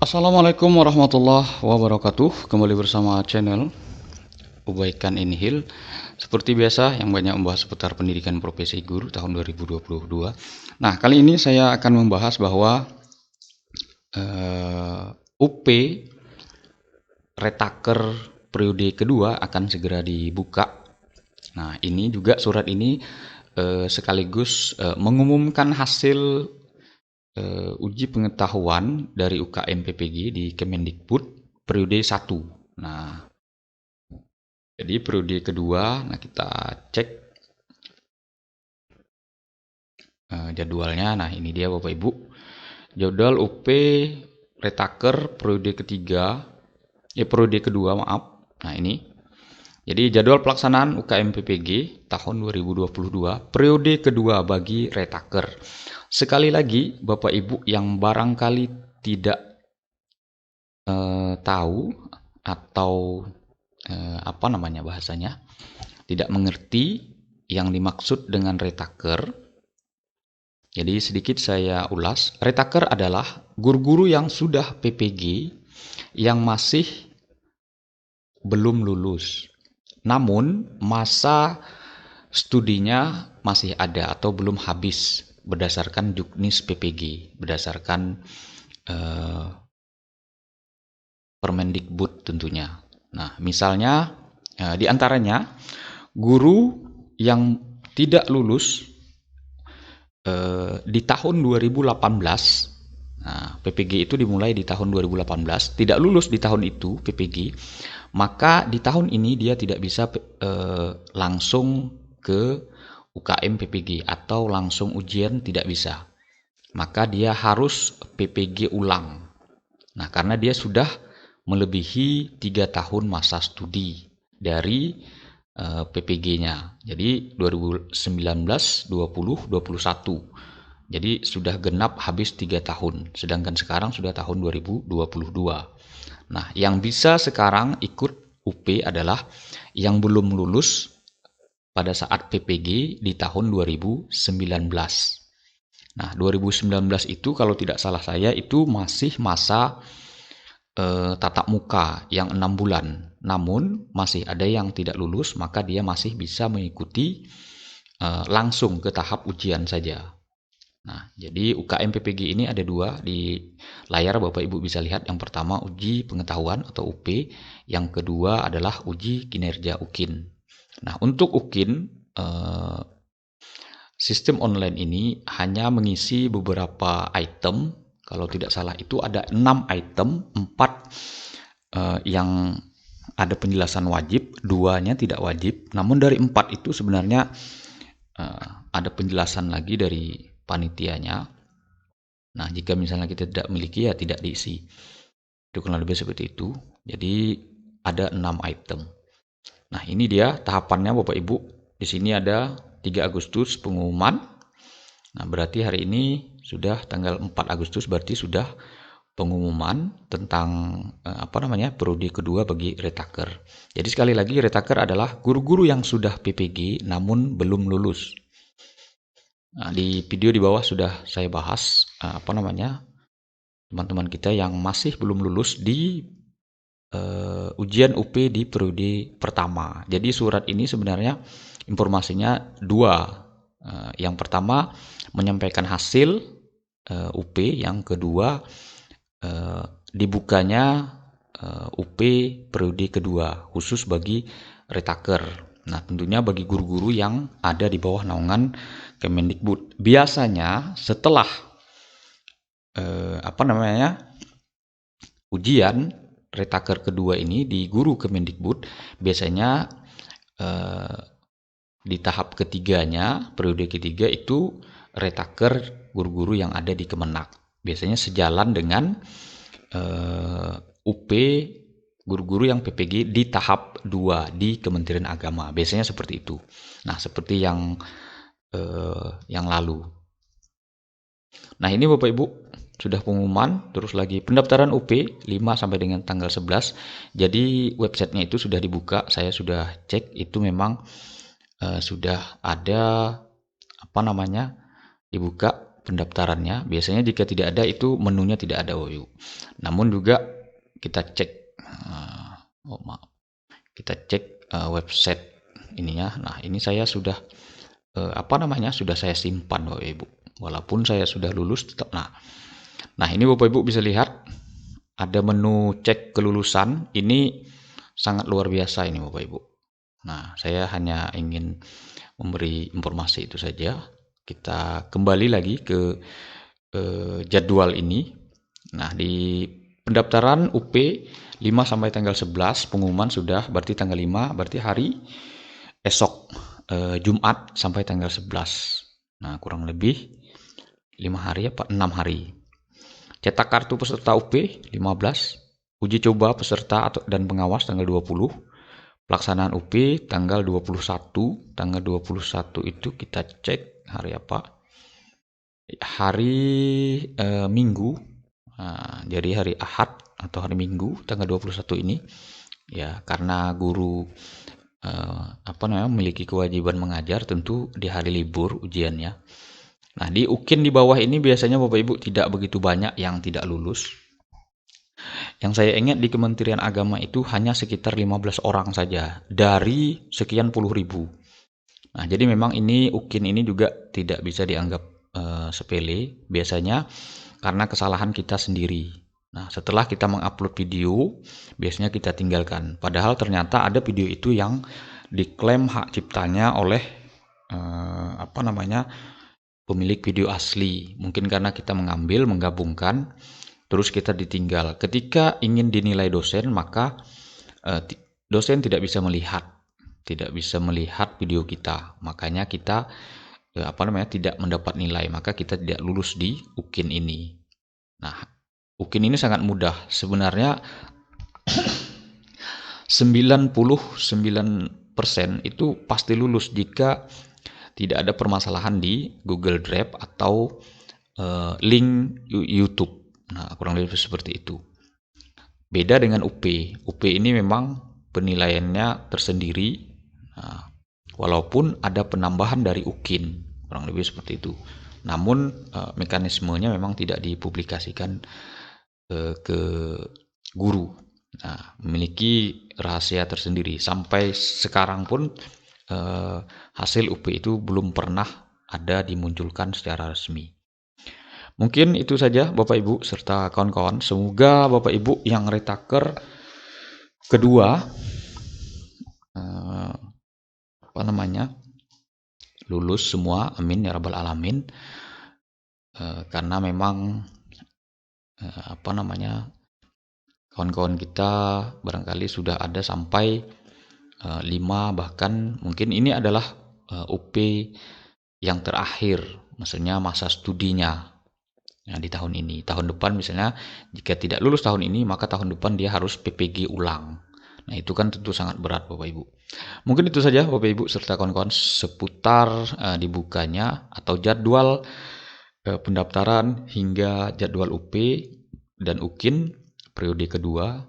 Assalamualaikum warahmatullahi wabarakatuh. Kembali bersama channel Ubaikan Inhil. Seperti biasa yang banyak membahas seputar pendidikan profesi guru tahun 2022. Nah, kali ini saya akan membahas bahwa UP Retaker periode kedua akan segera dibuka. Nah, ini juga surat ini sekaligus mengumumkan hasil uji pengetahuan dari UKM PPG di Kemendikbud periode 1. Nah, jadi periode kedua, nah kita cek jadwalnya. Nah, ini dia Bapak Ibu. Jadwal UP Retaker periode kedua, maaf. Nah, ini. Jadi jadwal pelaksanaan UKM PPG tahun 2022 periode kedua bagi Retaker. Sekali lagi Bapak Ibu yang barangkali tidak tahu atau tidak mengerti yang dimaksud dengan Retaker. Jadi sedikit saya ulas. Retaker adalah guru-guru yang sudah PPG yang masih belum lulus, namun masa studinya masih ada atau belum habis berdasarkan juknis PPG, berdasarkan Permendikbud tentunya. Nah, misalnya di antaranya guru yang tidak lulus di tahun 2018. Nah, PPG itu dimulai di tahun 2018, tidak lulus di tahun itu PPG, maka di tahun ini dia tidak bisa langsung ke UKM PPG atau langsung ujian, tidak bisa. Maka dia harus PPG ulang. Nah, karena dia sudah melebihi 3 tahun masa studi dari PPG-nya. Jadi 2019, 20, 21. Jadi sudah genap habis 3 tahun. Sedangkan sekarang sudah tahun 2022. Nah, yang bisa sekarang ikut UP adalah yang belum lulus pada saat PPG di tahun 2019. Nah, 2019 itu kalau tidak salah saya itu masih masa tatap muka yang 6 bulan. Namun masih ada yang tidak lulus, maka dia masih bisa mengikuti langsung ke tahap ujian saja. Nah, jadi UKM PPG ini ada 2 di layar, Bapak Ibu bisa lihat. Yang pertama uji pengetahuan atau UP, yang kedua adalah uji kinerja UKIN. Nah, untuk UKIN sistem online ini hanya mengisi beberapa item. Kalau tidak salah itu ada 6 item, 4 yang ada penjelasan wajib, 2-nya tidak wajib. Namun dari 4 itu sebenarnya ada penjelasan lagi dari panitianya. Nah, jika misalnya kita tidak memiliki ya tidak diisi. Itu kurang lebih seperti itu. Jadi ada 6 item. Nah, ini dia tahapannya Bapak Ibu. Di sini ada 3 Agustus pengumuman. Nah, berarti hari ini sudah tanggal 4 Agustus, berarti sudah pengumuman tentang periode kedua bagi Retaker. Jadi sekali lagi, Retaker adalah guru-guru yang sudah PPG namun belum lulus. Nah, di video di bawah sudah saya bahas teman-teman kita yang masih belum lulus di ujian UP di periode pertama. Jadi surat ini sebenarnya informasinya 2. Yang pertama menyampaikan hasil UP, yang kedua dibukanya UP periode kedua khusus bagi Retaker. Nah, tentunya bagi guru-guru yang ada di bawah naungan Kemendikbud. Biasanya setelah ujian Retaker kedua ini di guru Kemendikbud, biasanya di tahap ketiganya, periode ketiga itu Retaker guru-guru yang ada di Kemenak. Biasanya sejalan dengan UP guru-guru yang PPG di tahap 2 di Kementerian Agama. Biasanya seperti itu. Nah, seperti yang lalu. Nah, ini Bapak Ibu sudah pengumuman, terus lagi pendaftaran UP 5 sampai dengan tanggal 11. Jadi websitenya itu sudah dibuka, saya sudah cek, itu memang sudah ada dibuka pendaftarannya. Biasanya jika tidak ada itu menunya tidak ada Bapak Ibu. Namun juga kita cek kita cek website ininya. Nah, ini saya sudah sudah saya simpan Bapak Ibu. Walaupun saya sudah lulus tetap. Nah, ini Bapak Ibu bisa lihat ada menu cek kelulusan. Ini sangat luar biasa ini Bapak Ibu. Nah, saya hanya ingin memberi informasi itu saja. Kita kembali lagi ke jadwal ini. Nah, di pendaftaran UP 5 sampai tanggal 11, pengumuman sudah, berarti tanggal 5, berarti hari esok Jumat sampai tanggal 11. Nah, kurang lebih 5 hari 6 hari. Cetak kartu peserta UP 15, uji coba peserta dan pengawas tanggal 20, pelaksanaan UP tanggal 21. Tanggal 21 itu kita cek hari apa? Hari Minggu. Nah, jadi hari Ahad atau hari Minggu tanggal 21 ini. Ya, karena guru memiliki kewajiban mengajar, tentu di hari libur ujiannya. Nah, di UKIN di bawah ini biasanya Bapak Ibu tidak begitu banyak yang tidak lulus. Yang saya ingat di Kementerian Agama itu hanya sekitar 15 orang saja dari sekian puluh ribu. Nah, jadi memang ini UKIN ini juga tidak bisa dianggap sepele biasanya karena kesalahan kita sendiri. Nah, setelah kita mengupload video, biasanya kita tinggalkan. Padahal ternyata ada video itu yang diklaim hak ciptanya oleh pemilik video asli. Mungkin karena kita menggabungkan, terus kita ditinggal. Ketika ingin dinilai dosen, maka dosen tidak bisa melihat video kita. Makanya kita tidak mendapat nilai, maka kita tidak lulus di UKIN ini. Nah, UKIN ini sangat mudah. Sebenarnya 99% itu pasti lulus jika tidak ada permasalahan di Google Drive atau link YouTube. Nah, kurang lebih seperti itu. Beda dengan UP. UP ini memang penilaiannya tersendiri. Nah, walaupun ada penambahan dari UKIN, kurang lebih seperti itu. Namun mekanismenya memang tidak dipublikasikan ke guru. Nah, memiliki rahasia tersendiri. Sampai sekarang pun hasil UP itu belum pernah ada dimunculkan secara resmi. Mungkin itu saja Bapak Ibu serta kawan-kawan. Semoga Bapak Ibu yang retaker kedua lulus semua, amin ya rabbal alamin. Karena memang kawan-kawan kita barangkali sudah ada sampai 5, bahkan mungkin ini adalah UP yang terakhir, maksudnya masa studinya. Nah, di tahun ini, tahun depan misalnya jika tidak lulus tahun ini, maka tahun depan dia harus PPG ulang. Nah, itu kan tentu sangat berat Bapak Ibu. Mungkin itu saja Bapak Ibu serta kawan-kawan seputar dibukanya atau jadwal pendaftaran hingga jadwal UP dan UKIN periode kedua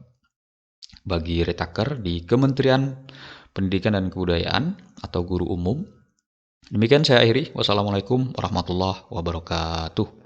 bagi retaker di Kementerian Pendidikan dan Kebudayaan atau guru umum. Demikian saya akhiri. Wassalamualaikum warahmatullahi wabarakatuh.